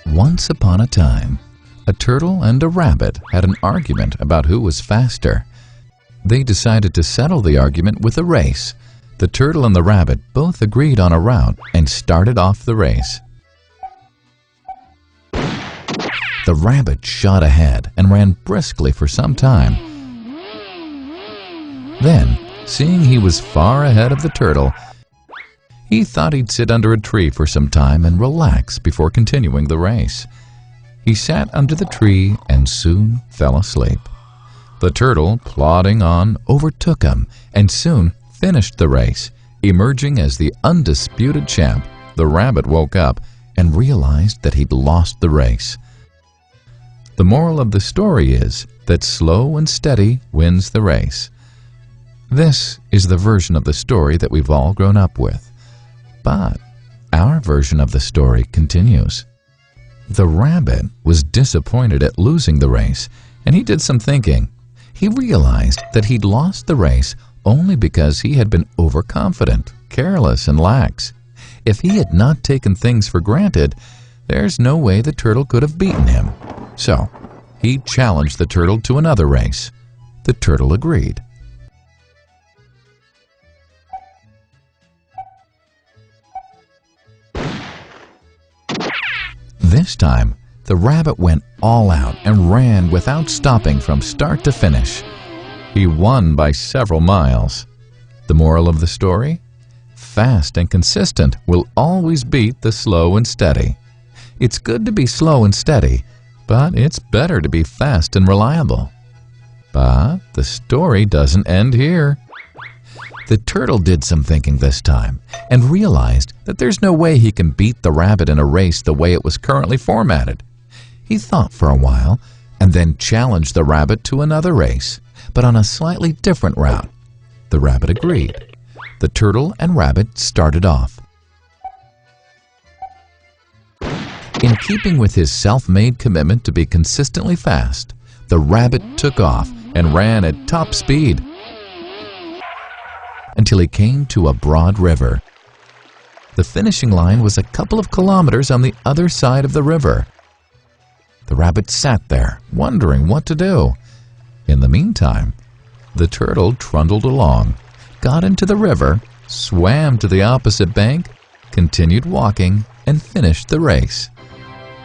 Once upon a time, a turtle and a rabbit had an argument about who was faster. They decided to settle the argument with a race. The turtle and the rabbit both agreed on a route and started off the race. The rabbit shot ahead and ran briskly for some time. Then, seeing he was far ahead of the turtle, he thought he'd sit under a tree for some time and relax before continuing the race. He sat under the tree and soon fell asleep. The turtle, plodding on, overtook him and soon finished the race. Emerging as the undisputed champ, the rabbit woke up and realized that he'd lost the race. The moral of the story is that slow and steady wins the race. This is the version of the story that we've all grown up with. But our version of the story continues. The rabbit was disappointed at losing the race, and he did some thinking. He realized that he'd lost the race only because he had been overconfident, careless, and lax. If he had not taken things for granted, there's no way the turtle could have beaten him. So, he challenged the turtle to another race. The turtle agreed. This time, the rabbit went all out and ran without stopping from start to finish. He won by several miles. The moral of the story? Fast and consistent will always beat the slow and steady. It's good to be slow and steady, but it's better to be fast and reliable. But the story doesn't end here. The turtle did some thinking this time and realized that there's no way he can beat the rabbit in a race the way it was currently formatted. He thought for a while and then challenged the rabbit to another race, but on a slightly different route. The rabbit agreed. The turtle and rabbit started off. In keeping with his self-made commitment to be consistently fast, the rabbit took off and ran at top speed until he came to a broad river. The finishing line was a couple of kilometers on the other side of the river. The rabbit sat there, wondering what to do. In the meantime, the turtle trundled along, got into the river, swam to the opposite bank, continued walking, and finished the race.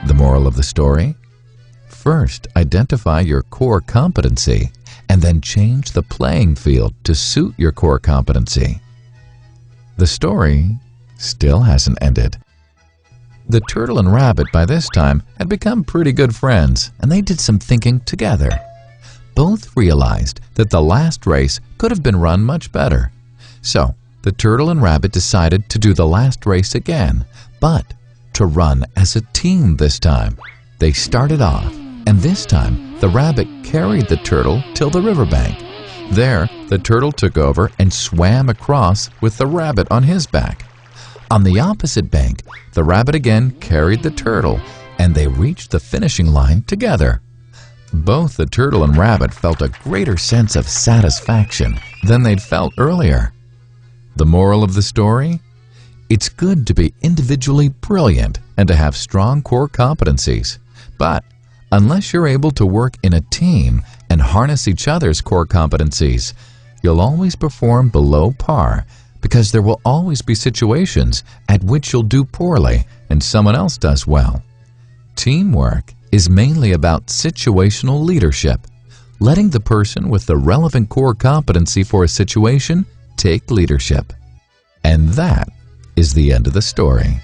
The moral of the story? First, identify your core competency, and then change the playing field to suit your core competency. The story still hasn't ended. The turtle and rabbit by this time had become pretty good friends, and they did some thinking together. Both realized that the last race could have been run much better. So, the turtle and rabbit decided to do the last race again, but to run as a team this time. They started off, and this time the rabbit carried the turtle till the riverbank. There, the turtle took over and swam across with the rabbit on his back. On the opposite bank, the rabbit again carried the turtle, and they reached the finishing line together. Both the turtle and rabbit felt a greater sense of satisfaction than they'd felt earlier. The moral of the story? It's good to be individually brilliant and to have strong core competencies. But unless you're able to work in a team and harness each other's core competencies, you'll always perform below par, because there will always be situations at which you'll do poorly and someone else does well. Teamwork is mainly about situational leadership, letting the person with the relevant core competency for a situation take leadership. And that is the end of the story.